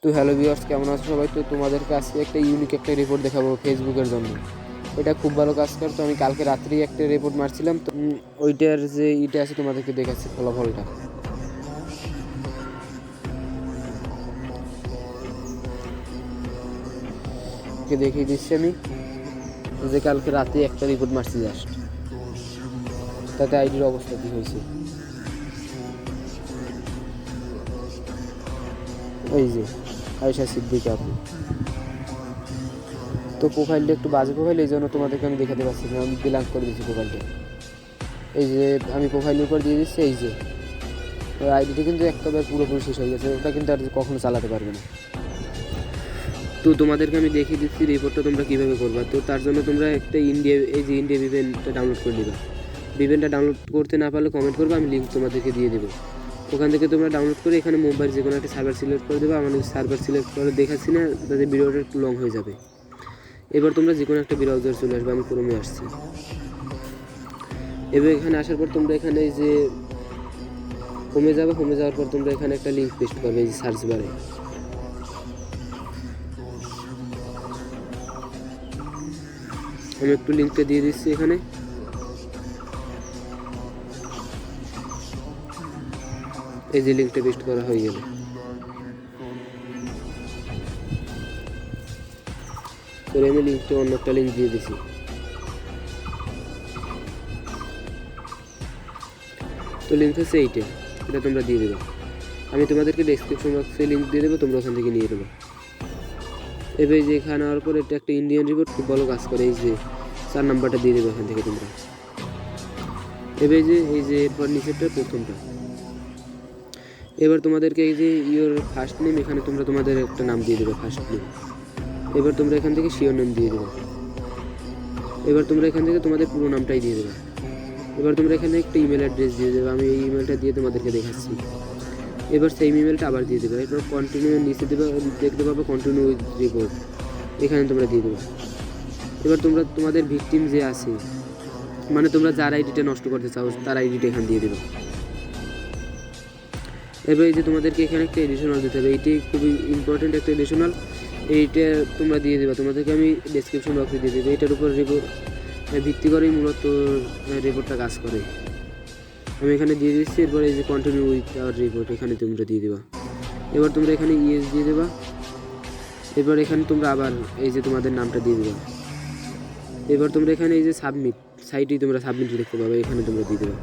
তো hello viewers, কেমন আছো সবাই? তো তোমাদেরকে আজকে একটা ইউনিক একটা রিপোর্ট দেখাবো ফেসবুকের জন্য। এটা খুব ভালো কাজ করে। তো আমি কালকে রাত্রেই একটা রিপোর্ট মারছিলাম, তো ওইটার যে ইটা আছে তোমাদেরকে দেখাচ্ছি ফলাফলটা। দেখিয়ে দিচ্ছি আমি যে কালকে রাতে একটা রিপোর্ট মারছি জাস্ট, তাতে আইডির অবস্থা কী হয়েছে। এই যে আয়েশা সিদ্দিকা আপু, তো প্রোফাইলটা একটু বাজে প্রোফাইল, এই জন্য তোমাদেরকে আমি দেখাতে পারছি না, আমি ব্ল্যাঙ্ক করে দিচ্ছি প্রোফাইলটা। এই যে আমি প্রোফাইলের উপর দিয়ে দিচ্ছি, এই যে আইডিটা কিন্তু একেবারে পুরোপুরি শেষ হয়ে গেছে, ওটা কিন্তু আর কখনো চালাতে পারবে না। তো তোমাদেরকে আমি দেখিয়ে দিচ্ছি রিপোর্টটা তোমরা কীভাবে করবা। তো তার জন্য তোমরা একটা এই যে ইন্ডিয়া ভিপিএনটা ডাউনলোড করে নিবা। ভিপিএনটা ডাউনলোড করতে না পারলে কমেন্ট করবে, আমি লিঙ্ক তোমাদেরকে দিয়ে দেবো। ওখান থেকে তোমরা ডাউনলোড করে এখানে মোবাইল যে কোনো একটা সার্ভার সিলেক্ট করে দেবো। আমাদের সার্ভার সিলেক্ট করে দেখাচ্ছি না, তাদের ভিডিওটা একটু লং হয়ে যাবে। এবার তোমরা যে কোনো একটা ব্রাউজার চলে আসবে, আমি ক্রোমে আসছি। এবার এখানে আসার পর তোমরা এখানে এই যে হোমে যাবে, হোমে যাওয়ার পর তোমরা এখানে একটা লিঙ্ক পেস্ট করবে এই যে সার্চ বারে। আমি একটু লিঙ্কটা দিয়ে দিচ্ছি এখানে। এই যে লিঙ্কটা পেস্ট করা হয়ে গেল। তো আমি লিঙ্কটা অন্য একটা লিঙ্ক দিয়ে দিছি। তো লিঙ্ক হচ্ছে এইটা, এটা তোমরা দিয়ে দেবে। আমি তোমাদেরকে ডেসক্রিপশন বক্সে লিঙ্ক দিয়ে দেবো, তোমরা ওখান থেকে নিয়ে নেবে। এবার যে এখানে আনার পর এটা একটা ইন্ডিয়ান রিপোর্ট, খুব ভালো কাজ করে। এই যে 4 নাম্বারটা দিয়ে দেবে এখান থেকে তোমরা। এবার এই যে এরপর নিচেরটা প্রথমটা। এবার তোমাদেরকে এই যে ইওর ফার্স্ট নেম, এখানে তোমরা তোমাদের একটা নাম দিয়ে দেবে, ফার্স্ট নেম। এবার তোমরা এখান থেকে শিওর নেম দিয়ে দেবে। এবার তোমরা এখান থেকে তোমাদের পুরো নামটাই দিয়ে দেবে। এবার তোমরা এখানে একটা ইমেল অ্যাড্রেস দিয়ে দেবে, আমি এই ইমেলটা দিয়ে তোমাদেরকে দেখাচ্ছি। এবার সেই ইমেলটা আবার দিয়ে দেবে। এরপর কন্টিনিউ নিচে দেবে, দেখতে পাবো কন্টিনিউ উইথ রিপোর্ট, এখানে তোমরা দিয়ে দেবে। এবার তোমরা তোমাদের ভিকটিম যে আছে, মানে তোমরা যার আইডিটা নষ্ট করতে চাও তার আইডিটা এখানে দিয়ে দেবে। এবার এই যে তোমাদেরকে এখানে একটা এডিশনাল দিতে হবে, এইটাই খুবই ইম্পর্টেন্ট একটা এডিশনাল, এইটা তোমরা দিয়ে দেবে। তোমাদেরকে আমি ডেসক্রিপশন বক্সে দিয়ে দেবো। এটার উপর রিপোর্ট ভিত্তি করেই মূলত রিপোর্টটা কাজ করে। আমি এখানে দিয়ে দিচ্ছি। এরপর এই যে কন্টিনিউ উইথ আওয়ার রিপোর্ট, এখানে তোমরা দিয়ে দেবা। এবার তোমরা এখানে ইয়েস দিয়ে দেবা। এবার এখানে তোমরা আবার এই যে তোমাদের নামটা দিয়ে দেবা। এবার তোমরা এখানে এই যে সাবমিট সাইটেই তোমরা সাবমিট দেখতে পাবে, এখানে তোমরা দিয়ে দেবা।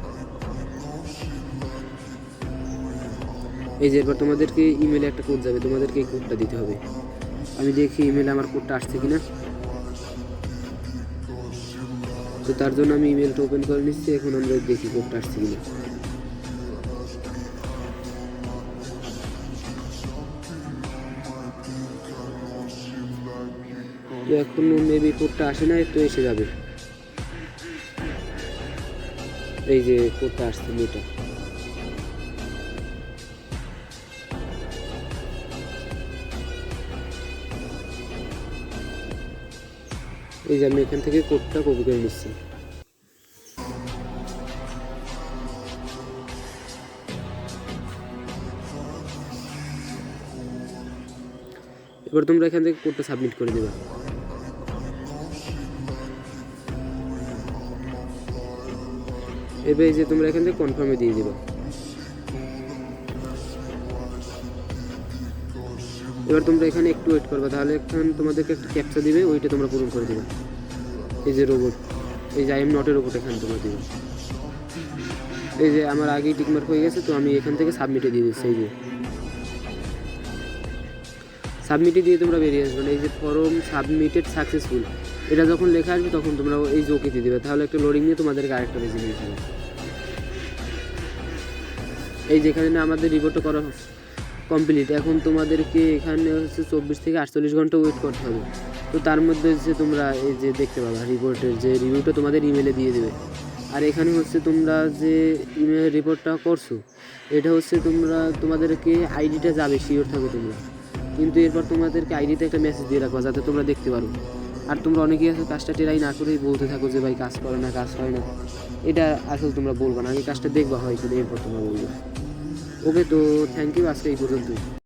এই যে এরপর তোমাদেরকে ইমেলে একটা কোড যাবে, তোমাদেরকে এই কোডটা দিতে হবে। আমি দেখি ইমেলে আমার কোডটা আসছে কিনা। তো তার জন্য আমি ইমেলটা ওপেন করে নিচ্ছি। এখন আমরা দেখি কোডটা আসছে কিনা। তো এখন মেবি কোডটা আসে না, তো এসে যাবে। এই যে কোডটা আসছে মেয়েটা। এই যে আমি এখান থেকে কোডটা কপি করে নিচ্ছি। এবার তোমরা এখান থেকে কোডটা সাবমিট করে দেবা। এবার এই যে তোমরা এখান থেকে কনফার্মে দিয়ে দেবা। এবার তোমরা এখানে একটু ওয়েট করবা, তাহলে এখানে তোমাদেরকে একটা ক্যাপচা দিবে, ওইটা তোমরা পূরণ করে দেবা। এই যে রোবট, এই যে আই এম নটের রোবট, এখানে তোমরা দেবে। এই যে আমার আগেই টিকমার্ক হয়ে গেছে, তো আমি এখান থেকে সাবমিটে দিয়ে দিচ্ছি। এই যে সাবমিটে দিয়ে তোমরা বেরিয়ে আসবে না। এই যে ফর্ম সাবমিটেড সাকসেসফুল, এটা যখন লেখা আসবে তখন তোমরা এই যে ওকে দিয়ে দেবে, তাহলে একটা লোডিং নিয়ে তোমাদেরকে আরেকটা পেজে নিয়ে যাবে। এই যেখানে না আমাদের রিপোর্টটা করা কমপ্লিট, এখন তোমাদেরকে এখানে হচ্ছে 24 থেকে 48 ঘন্টা ওয়েট করতে হবে। তো তার মধ্যে হচ্ছে তোমরা এই যে দেখতে পাবা রিপোর্টের যে রিভিউটা তোমাদের ইমেলে দিয়ে দেবে। আর এখানে হচ্ছে তোমরা যে ইমেল রিপোর্টটা করছো, এটা হচ্ছে তোমাদেরকে আইডিটা যাবে, শিওর থাকো তোমরা। কিন্তু এরপর তোমাদেরকে আইডিতে একটা মেসেজ দিয়ে রাখবা, যাতে তোমরা দেখতে পারো। আর তোমরা অনেকেই আছে কাজটা ট্রাই না করেই বলতে থাকো যে ভাই কাজ করে না, কাজ হয় না। এটা আসলে তোমরা বলবা না, আগে কাজটা দেখবা হয় কিনা, এরপর তোমরা বলবে। ওকে, তো থ্যাংক ইউ, আজকে এই পর্যন্তই।